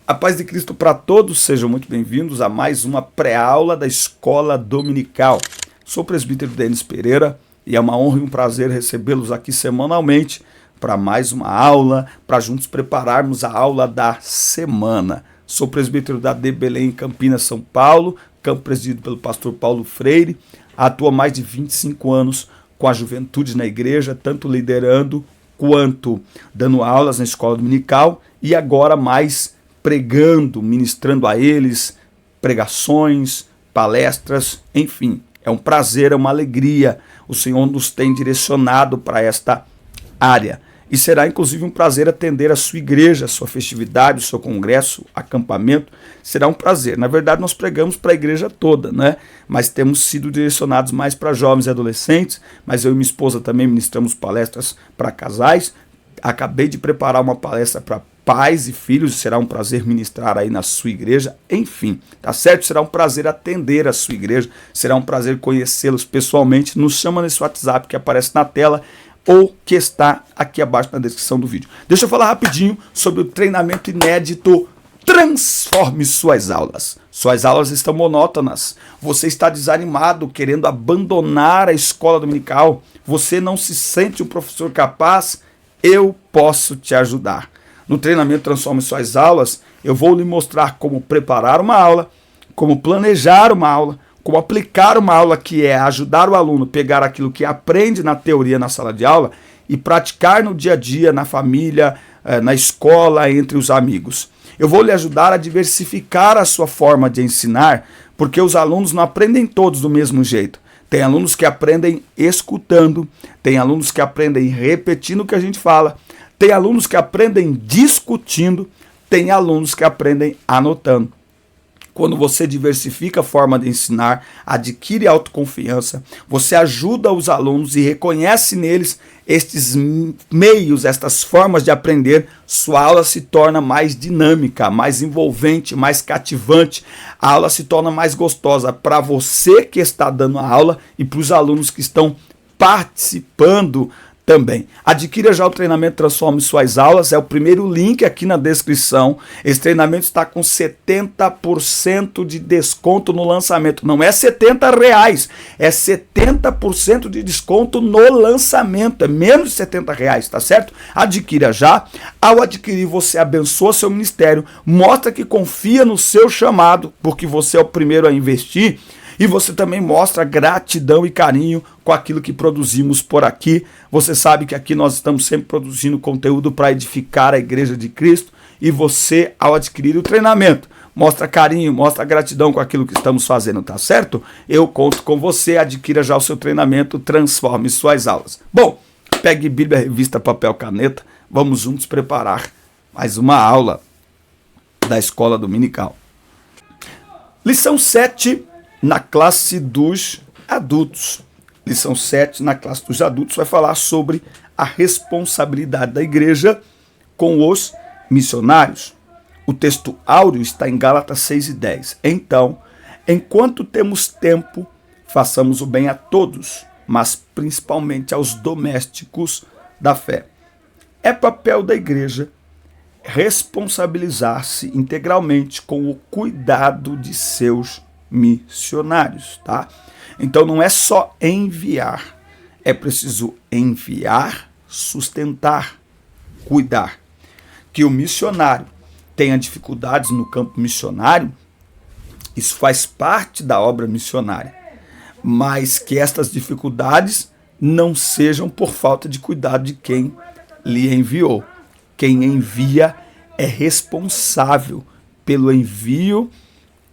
A paz de Cristo para todos, sejam muito bem-vindos a mais uma pré-aula da Escola Dominical. Sou o presbítero Denis Pereira e é uma honra e um prazer recebê-los aqui semanalmente para mais uma aula, para juntos prepararmos a aula da semana. Sou presbítero da D Belém, Campinas, São Paulo, campo presidido pelo pastor Paulo Freire. Atuo há mais de 25 anos com a juventude na igreja, tanto liderando quanto dando aulas na Escola Dominical e agora mais pregando, ministrando a eles, pregações, palestras, enfim. É um prazer, é uma alegria. O Senhor nos tem direcionado para esta área. E será inclusive um prazer atender a sua igreja, a sua festividade, o seu congresso, acampamento. Será um prazer. Na verdade, nós pregamos para a igreja toda, né? Mas temos sido direcionados mais para jovens e adolescentes. Mas eu e minha esposa também ministramos palestras para casais. Acabei de preparar uma palestra para pais e filhos, será um prazer ministrar aí na sua igreja, enfim, tá certo? Será um prazer atender a sua igreja, será um prazer conhecê-los pessoalmente. Nos chama nesse WhatsApp que aparece na tela ou que está aqui abaixo na descrição do vídeo. Deixa eu falar rapidinho sobre o treinamento inédito Transforme Suas Aulas. Suas aulas estão monótonas, você está desanimado, querendo abandonar a escola dominical, você não se sente um professor capaz, eu posso te ajudar. No treinamento Transforme Suas Aulas, eu vou lhe mostrar como preparar uma aula, como planejar uma aula, como aplicar uma aula, que é ajudar o aluno a pegar aquilo que aprende na teoria na sala de aula e praticar no dia a dia, na família, na escola, entre os amigos. Eu vou lhe ajudar a diversificar a sua forma de ensinar, porque os alunos não aprendem todos do mesmo jeito. Tem alunos que aprendem escutando, tem alunos que aprendem repetindo o que a gente fala, tem alunos que aprendem discutindo, tem alunos que aprendem anotando. Quando você diversifica a forma de ensinar, adquire autoconfiança, você ajuda os alunos e reconhece neles estes meios, estas formas de aprender, sua aula se torna mais dinâmica, mais envolvente, mais cativante. A aula se torna mais gostosa para você que está dando a aula e para os alunos que estão participando também. Adquira já o treinamento Transforme Suas Aulas, é o primeiro link aqui na descrição. Esse treinamento está com 70% de desconto no lançamento. Não é R$70, é 70% de desconto no lançamento, é menos de R$70, tá certo? Adquira já. Ao adquirir, você abençoa seu ministério, mostra que confia no seu chamado, porque você é o primeiro a investir. E você também mostra gratidão e carinho com aquilo que produzimos por aqui. Você sabe que aqui nós estamos sempre produzindo conteúdo para edificar a Igreja de Cristo. E você, ao adquirir o treinamento, mostra carinho, mostra gratidão com aquilo que estamos fazendo, tá certo? Eu conto com você, adquira já o seu treinamento, Transforme Suas Aulas. Bom, pegue Bíblia, revista, papel, caneta. Vamos juntos preparar mais uma aula da Escola Dominical. Lição 7. Na classe dos adultos. Lição 7, na classe dos adultos, vai falar sobre a responsabilidade da igreja com os missionários. O texto áureo está em Gálatas 6:10. Então, enquanto temos tempo, façamos o bem a todos, mas principalmente aos domésticos da fé. É papel da igreja responsabilizar-se integralmente com o cuidado de seus missionários, tá? Então não é só enviar, é preciso enviar, sustentar, cuidar. Que o missionário tenha dificuldades no campo missionário, isso faz parte da obra missionária, mas que estas dificuldades não sejam por falta de cuidado de quem lhe enviou. Quem envia é responsável pelo envio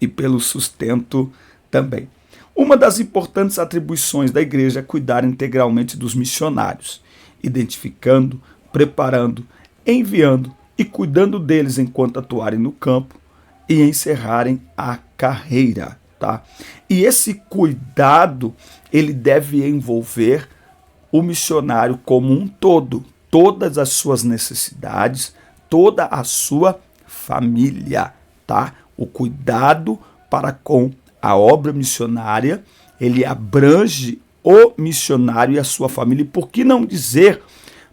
e pelo sustento também. Uma das importantes atribuições da igreja é cuidar integralmente dos missionários, identificando, preparando, enviando e cuidando deles enquanto atuarem no campo e encerrarem a carreira, tá? E esse cuidado, ele deve envolver o missionário como um todo, todas as suas necessidades, toda a sua família, tá? O cuidado para com a obra missionária, ele abrange o missionário e a sua família. E por que não dizer?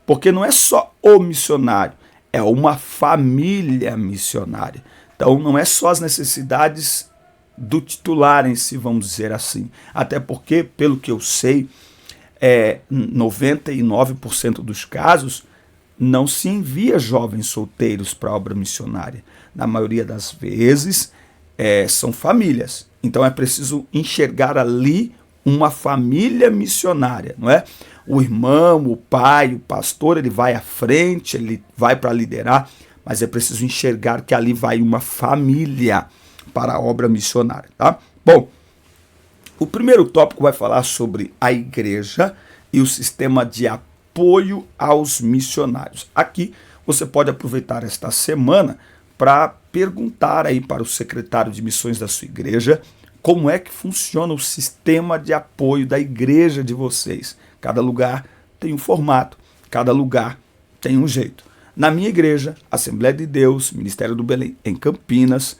Porque não é só o missionário, é uma família missionária. Então não é só as necessidades do titular em si, vamos dizer assim. Até porque, pelo que eu sei, 99% dos casos não se envia jovens solteiros para a obra missionária. Na maioria das vezes, são famílias. Então é preciso enxergar ali uma família missionária, não é? O irmão, o pai, o pastor, ele vai à frente, ele vai para liderar, mas é preciso enxergar que ali vai uma família para a obra missionária, tá? Bom, o primeiro tópico vai falar sobre a igreja e o sistema de apoio aos missionários. Aqui você pode aproveitar esta semana para perguntar aí para o secretário de missões da sua igreja como é que funciona o sistema de apoio da igreja de vocês. Cada lugar tem um formato, cada lugar tem um jeito. Na minha igreja, Assembleia de Deus, Ministério do Belém, em Campinas,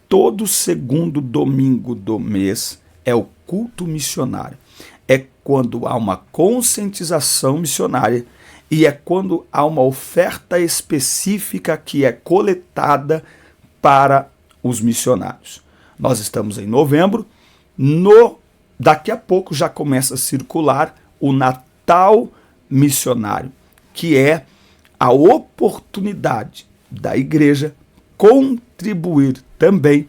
todo segundo domingo do mês é o culto missionário. É quando há uma conscientização missionária e é quando há uma oferta específica que é coletada para os missionários. Nós estamos em novembro, daqui a pouco já começa a circular o Natal Missionário, que é a oportunidade da igreja contribuir também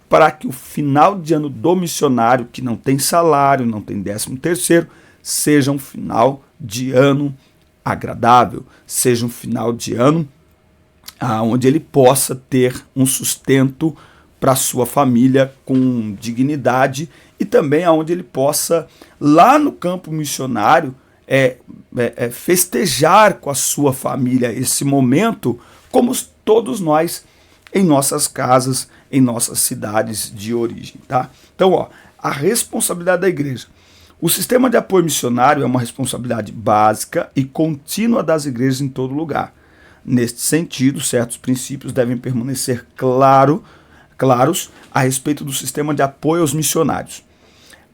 para que o final de ano do missionário, que não tem salário, não tem 13º, seja um final de ano agradável, seja um final de ano onde ele possa ter um sustento para sua família com dignidade e também aonde ele possa, lá no campo missionário, festejar com a sua família esse momento, como todos nós em nossas casas, em nossas cidades de origem, tá? Então, a responsabilidade da igreja. O sistema de apoio missionário é uma responsabilidade básica e contínua das igrejas em todo lugar. Neste sentido, certos princípios devem permanecer claros a respeito do sistema de apoio aos missionários.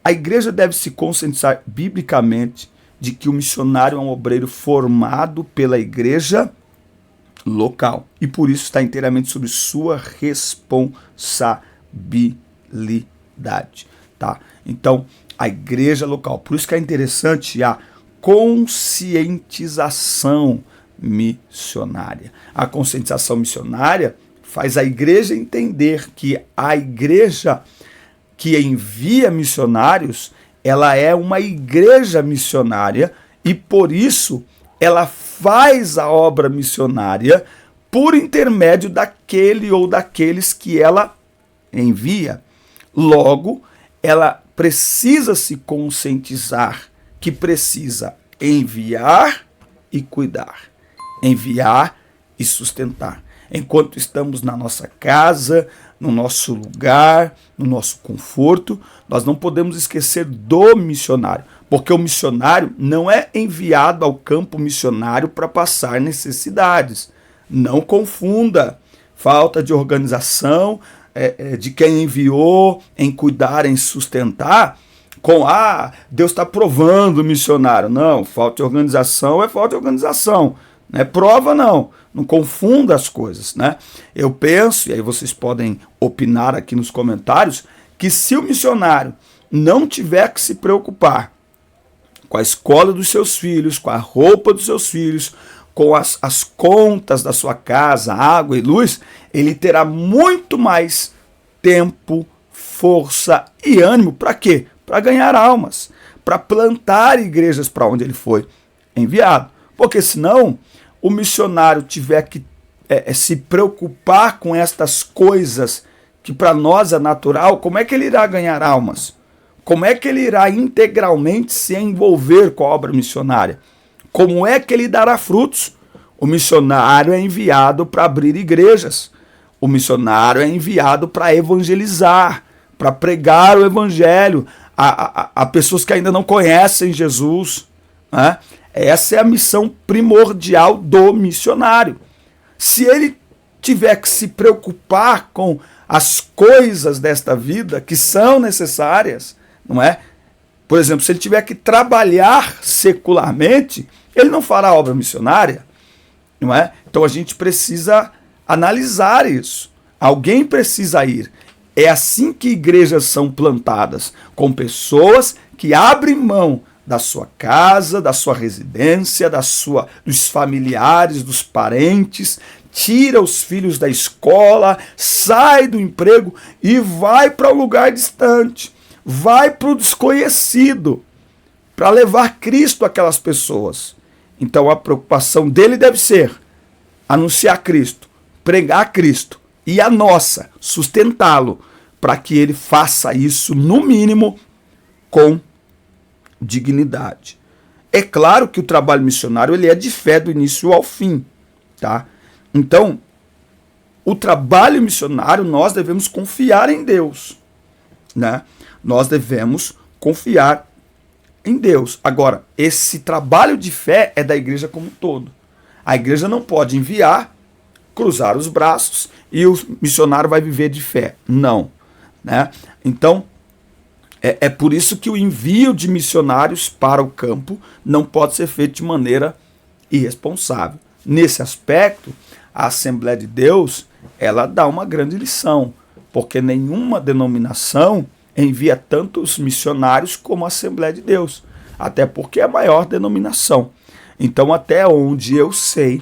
A igreja deve se conscientizar biblicamente de que o missionário é um obreiro formado pela igreja local e por isso está inteiramente sob sua responsabilidade, tá? Então, a igreja local, por isso que é interessante a conscientização missionária. A conscientização missionária faz a igreja entender que a igreja que envia missionários, ela é uma igreja missionária e por isso ela faz a obra missionária por intermédio daquele ou daqueles que ela envia. Logo, ela precisa se conscientizar que precisa enviar e cuidar, enviar e sustentar. Enquanto estamos na nossa casa, no nosso lugar, no nosso conforto, nós não podemos esquecer do missionário, porque o missionário não é enviado ao campo missionário para passar necessidades. Não confunda falta de organização de quem enviou em cuidar, em sustentar, com Deus está provando o missionário. Não, falta de organização é falta de organização. Não é prova, não. Não confunda as coisas, né? Eu penso, e aí vocês podem opinar aqui nos comentários, que se o missionário não tiver que se preocupar com a escola dos seus filhos, com a roupa dos seus filhos, com as contas da sua casa, água e luz, ele terá muito mais tempo, força e ânimo. Para quê? Para ganhar almas, para plantar igrejas para onde ele foi enviado. Porque senão o missionário tiver que se preocupar com estas coisas que para nós é natural, como é que ele irá ganhar almas? Como é que ele irá integralmente se envolver com a obra missionária? Como é que ele dará frutos? O missionário é enviado para abrir igrejas. O missionário é enviado para evangelizar, para pregar o evangelho a pessoas que ainda não conhecem Jesus, né? Essa é a missão primordial do missionário. Se ele tiver que se preocupar com as coisas desta vida que são necessárias, não é? Por exemplo, se ele tiver que trabalhar secularmente, ele não fará obra missionária, não é? Então Então a gente precisa analisar isso. Alguém precisa ir. É assim que igrejas são plantadas, com pessoas que abrem mão da sua casa, da sua residência, dos familiares, dos parentes, tira os filhos da escola, sai do emprego e vai para um lugar distante, vai para o desconhecido, para levar Cristo àquelas pessoas. Então a preocupação dele deve ser anunciar Cristo, pregar Cristo, e a nossa, sustentá-lo, para que ele faça isso, no mínimo, com dignidade. É claro que o trabalho missionário ele é de fé do início ao fim, tá? Então, o trabalho missionário nós devemos confiar em Deus, né? Nós devemos confiar em Deus. Agora, esse trabalho de fé é da igreja como um todo. A igreja não pode enviar, cruzar os braços e o missionário vai viver de fé. Não, né? Então, é por isso que o envio de missionários para o campo não pode ser feito de maneira irresponsável. Nesse aspecto, a Assembleia de Deus, ela dá uma grande lição, porque nenhuma denominação envia tantos missionários como a Assembleia de Deus, até porque é a maior denominação. Então, até onde eu sei,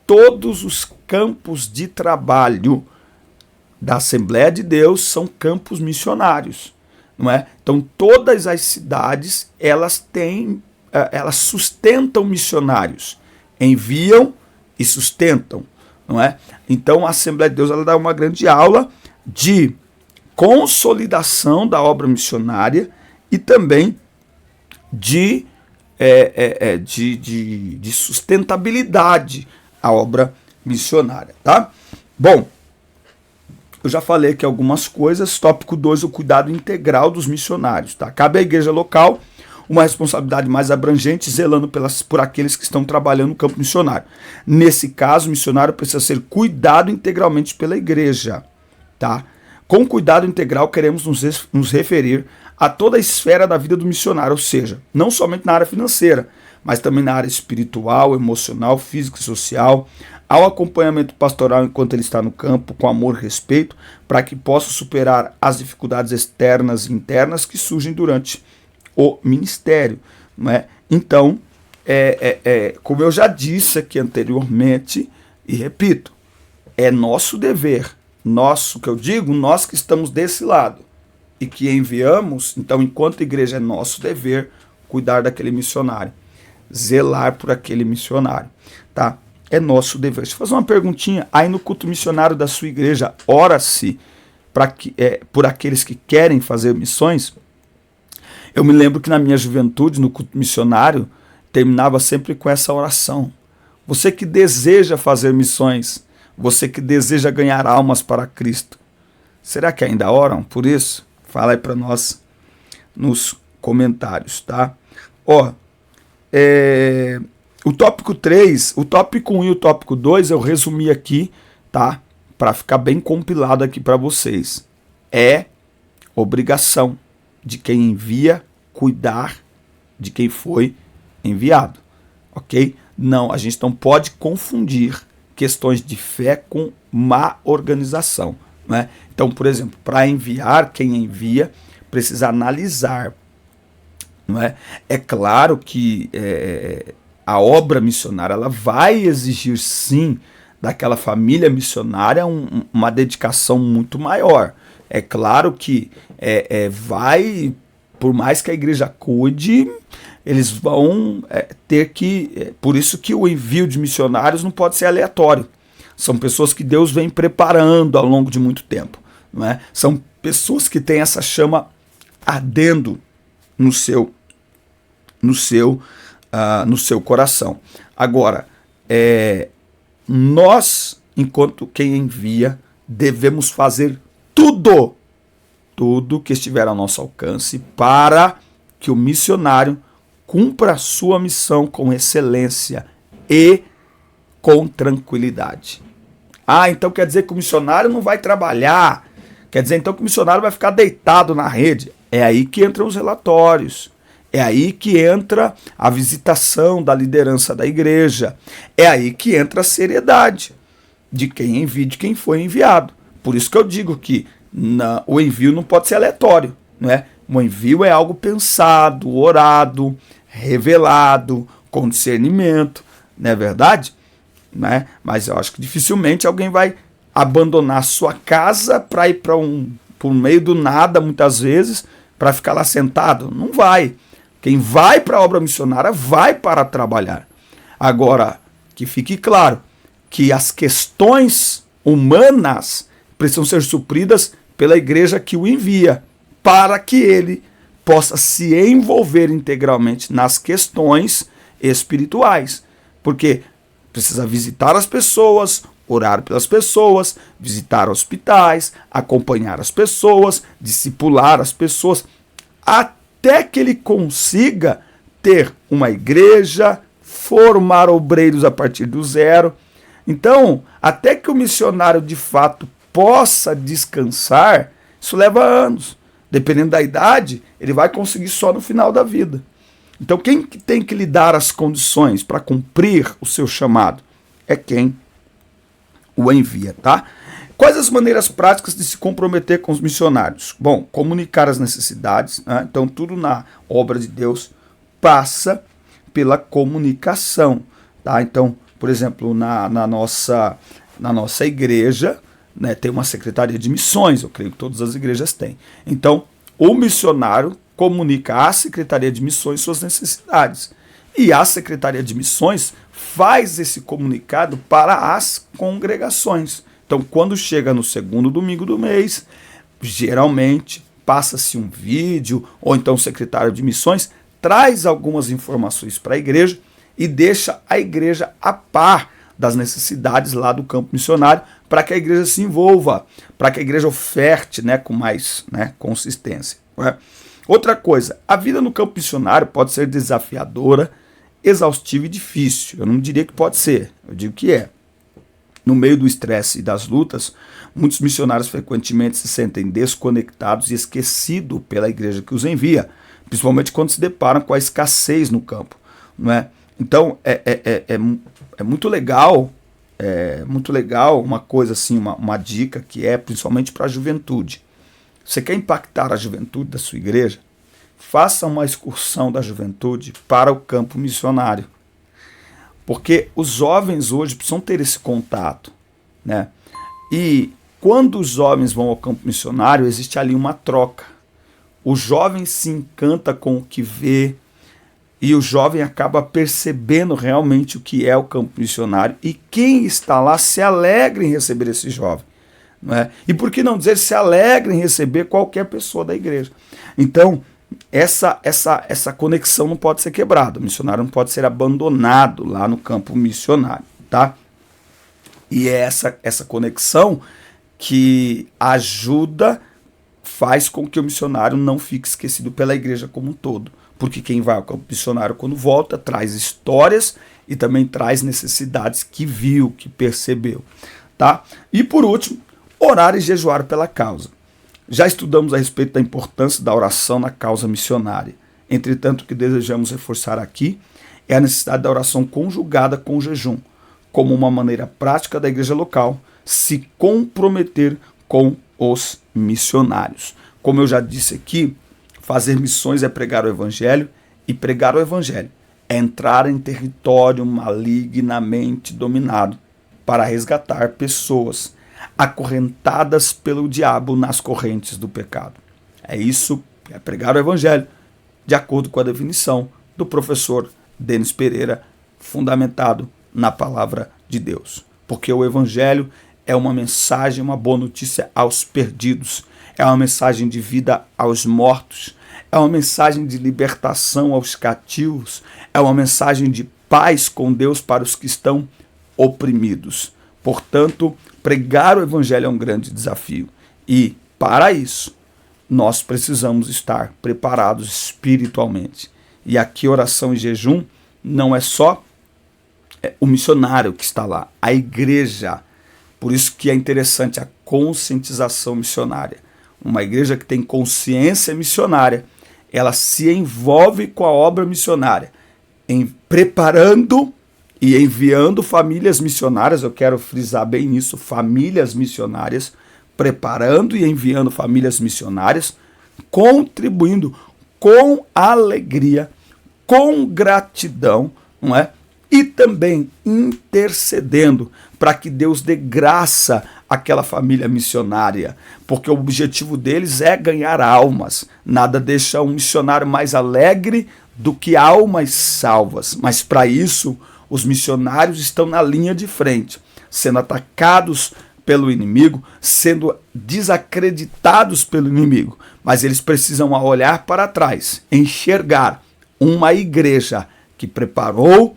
todos os campos de trabalho da Assembleia de Deus são campos missionários. Não é? Então todas as cidades elas sustentam missionários, enviam e sustentam, não é? Então a Assembleia de Deus ela dá uma grande aula de consolidação da obra missionária e também de sustentabilidade à obra missionária, tá? Bom, eu já falei aqui algumas coisas. Tópico 2, o cuidado integral dos missionários. Tá? Cabe à igreja local uma responsabilidade mais abrangente, zelando por aqueles que estão trabalhando no campo missionário. Nesse caso, o missionário precisa ser cuidado integralmente pela igreja. Tá? Com cuidado integral, queremos nos referir a toda a esfera da vida do missionário, ou seja, não somente na área financeira, mas também na área espiritual, emocional, física e social, ao acompanhamento pastoral enquanto ele está no campo, com amor e respeito, para que possa superar as dificuldades externas e internas que surgem durante o ministério. Não é? Então, como eu já disse aqui anteriormente, e repito, é nosso dever, nosso, que eu digo, nós que estamos desse lado, e que enviamos, então, enquanto igreja, é nosso dever cuidar daquele missionário, zelar por aquele missionário, tá? É nosso dever. Deixa eu fazer uma perguntinha. Aí no culto missionário da sua igreja, ora-se por aqueles que querem fazer missões? Eu me lembro que na minha juventude, no culto missionário, terminava sempre com essa oração. Você que deseja fazer missões, você que deseja ganhar almas para Cristo, será que ainda oram por isso? Fala aí para nós nos comentários, tá? O tópico 3, o tópico 1 e o tópico 2 eu resumi aqui, tá? Para ficar bem compilado aqui para vocês. É obrigação de quem envia cuidar de quem foi enviado, ok? Não, a gente não pode confundir questões de fé com má organização, né? Então, por exemplo, para enviar, quem envia precisa analisar, não é? É claro que a obra missionária ela vai exigir sim daquela família missionária uma dedicação muito maior. É claro que vai, por mais que a igreja cuide, eles vão ter que... por isso que o envio de missionários não pode ser aleatório. São pessoas que Deus vem preparando ao longo de muito tempo. Não é? São pessoas que têm essa chama ardendo no seu coração. Agora, nós, enquanto quem envia, devemos fazer tudo que estiver ao nosso alcance para que o missionário cumpra a sua missão com excelência e com tranquilidade. Então quer dizer que o missionário não vai trabalhar, quer dizer então que o missionário vai ficar deitado na rede. É aí que entram os relatórios. É aí que entra a visitação da liderança da igreja. É aí que entra a seriedade de quem envia, de quem foi enviado. Por isso que eu digo que o envio não pode ser aleatório, não é? O envio é algo pensado, orado, revelado, com discernimento, não é verdade? Né? Mas eu acho que dificilmente alguém vai abandonar sua casa para ir por meio do nada, muitas vezes, para ficar lá sentado. Não vai. Quem vai para a obra missionária vai para trabalhar. Agora, que fique claro que as questões humanas precisam ser supridas pela igreja que o envia, para que ele possa se envolver integralmente nas questões espirituais. Porque precisa visitar as pessoas, orar pelas pessoas, visitar hospitais, acompanhar as pessoas, discipular as pessoas, até que ele consiga ter uma igreja, formar obreiros a partir do zero. Então, até que o missionário de fato possa descansar, isso leva anos. Dependendo da idade, ele vai conseguir só no final da vida. Então, quem tem que lhe dar as condições para cumprir o seu chamado? É quem o envia, tá? Quais as maneiras práticas de se comprometer com os missionários? Bom, comunicar as necessidades, né? Então tudo na obra de Deus passa pela comunicação, tá? Então, por exemplo, na nossa igreja, né, tem uma secretaria de missões, eu creio que todas as igrejas têm. Então, o missionário comunica à secretaria de missões suas necessidades. E a secretaria de missões faz esse comunicado para as congregações. Então, quando chega no segundo domingo do mês, geralmente passa-se um vídeo, ou então o secretário de missões traz algumas informações para a igreja e deixa a igreja a par das necessidades lá do campo missionário, para que a igreja se envolva, para que a igreja oferte, né, com mais, né, consistência. Né? Outra coisa, a vida no campo missionário pode ser desafiadora, exaustiva e difícil. Eu não diria que pode ser, eu digo que é. No meio do estresse e das lutas, muitos missionários frequentemente se sentem desconectados e esquecidos pela igreja que os envia, principalmente quando se deparam com a escassez no campo. Não é? Então, é muito legal, uma coisa assim, uma dica que é principalmente para a juventude. Você quer impactar a juventude da sua igreja? Faça uma excursão da juventude para o campo missionário. Porque os jovens hoje precisam ter esse contato, né? E quando os jovens vão ao campo missionário, existe ali uma troca. O jovem se encanta com o que vê e o jovem acaba percebendo realmente o que é o campo missionário, e quem está lá se alegra em receber esse jovem. Não é? E por que não dizer se alegra em receber qualquer pessoa da igreja? Então, essa conexão não pode ser quebrada. O missionário não pode ser abandonado lá no campo missionário, tá? E é essa conexão que ajuda, faz com que o missionário não fique esquecido pela igreja como um todo. Porque quem vai ao campo missionário quando volta traz histórias e também traz necessidades que viu, que percebeu, tá? E por último, orar e jejuar pela causa. Já estudamos a respeito da importância da oração na causa missionária. Entretanto, o que desejamos reforçar aqui é a necessidade da oração conjugada com o jejum, como uma maneira prática da igreja local se comprometer com os missionários. Como eu já disse aqui, fazer missões é pregar o evangelho, e pregar o evangelho é entrar em território malignamente dominado para resgatar pessoas acorrentadas pelo diabo nas correntes do pecado. É isso, é pregar o evangelho, de acordo com a definição do professor Denis Pereira, fundamentado na palavra de Deus. Porque o evangelho é uma mensagem, uma boa notícia aos perdidos, é uma mensagem de vida aos mortos, é uma mensagem de libertação aos cativos, é uma mensagem de paz com Deus para os que estão oprimidos. Portanto, pregar o evangelho é um grande desafio. E, para isso, nós precisamos estar preparados espiritualmente. E aqui, oração e jejum não é só o missionário que está lá, a igreja. Por isso que é interessante a conscientização missionária. Uma igreja que tem consciência missionária, ela se envolve com a obra missionária, preparando e enviando famílias missionárias. Eu quero frisar bem isso, famílias missionárias, preparando e enviando famílias missionárias, contribuindo com alegria, com gratidão, não é? E também intercedendo para que Deus dê graça àquela família missionária, porque o objetivo deles é ganhar almas. Nada deixa um missionário mais alegre do que almas salvas, mas para isso os missionários estão na linha de frente, sendo atacados pelo inimigo, sendo desacreditados pelo inimigo, mas eles precisam olhar para trás, enxergar uma igreja que preparou,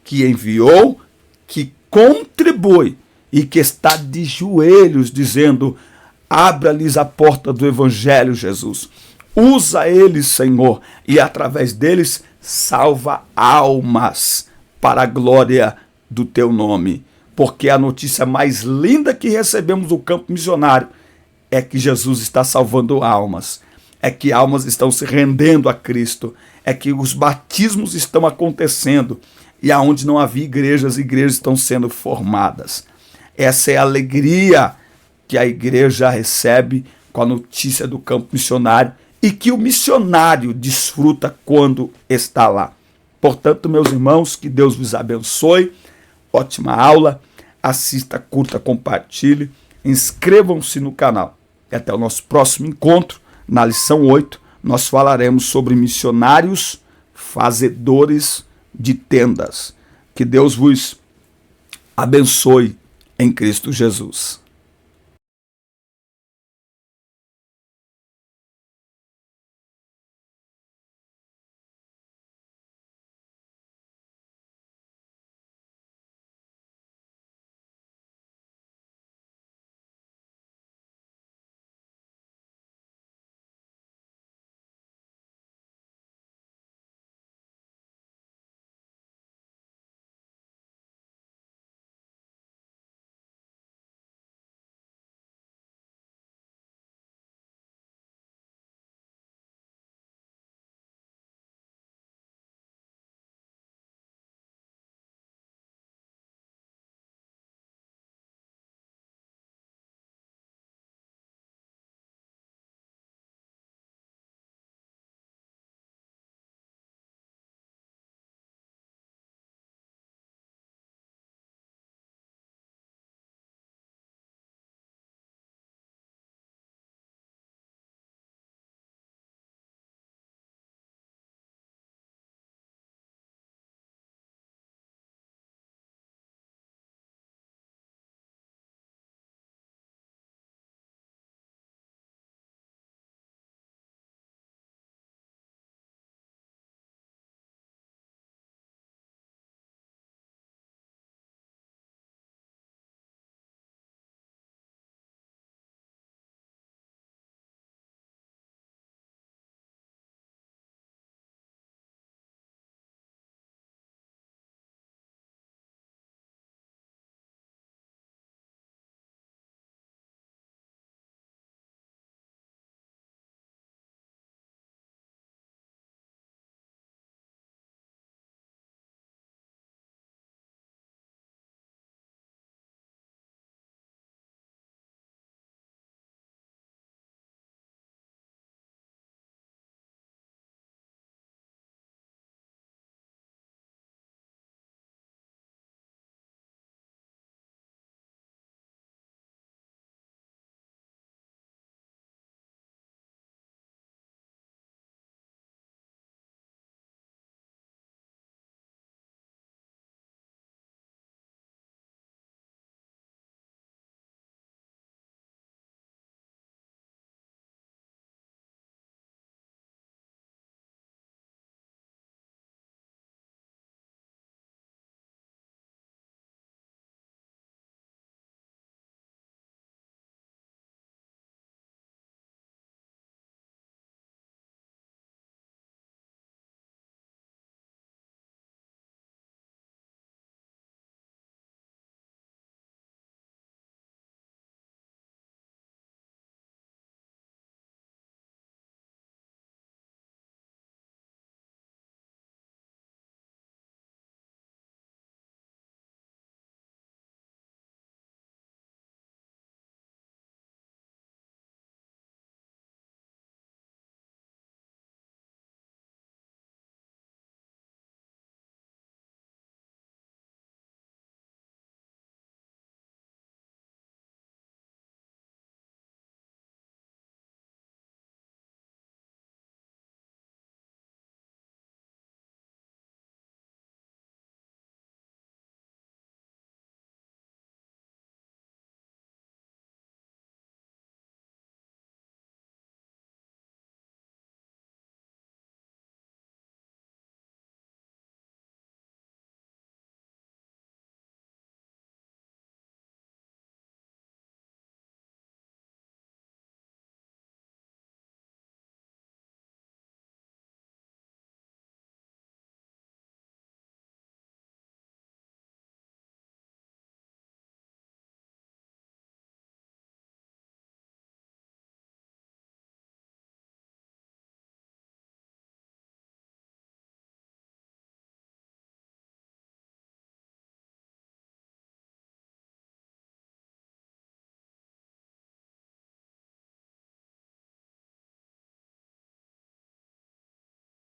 que enviou, que contribui e que está de joelhos dizendo: abra-lhes a porta do evangelho, Jesus. Usa eles, Senhor, e através deles salva almas para a glória do teu nome. Porque a notícia mais linda que recebemos do campo missionário é que Jesus está salvando almas, é que almas estão se rendendo a Cristo, é que os batismos estão acontecendo, e aonde não havia igrejas estão sendo formadas. Essa é a alegria que a igreja recebe com a notícia do campo missionário e que o missionário desfruta quando está lá. Portanto, meus irmãos, que Deus vos abençoe. Ótima aula. Assista, curta, compartilhe. Inscrevam-se no canal. E até o nosso próximo encontro. Na lição 8, nós falaremos sobre missionários fazedores de tendas. Que Deus vos abençoe em Cristo Jesus.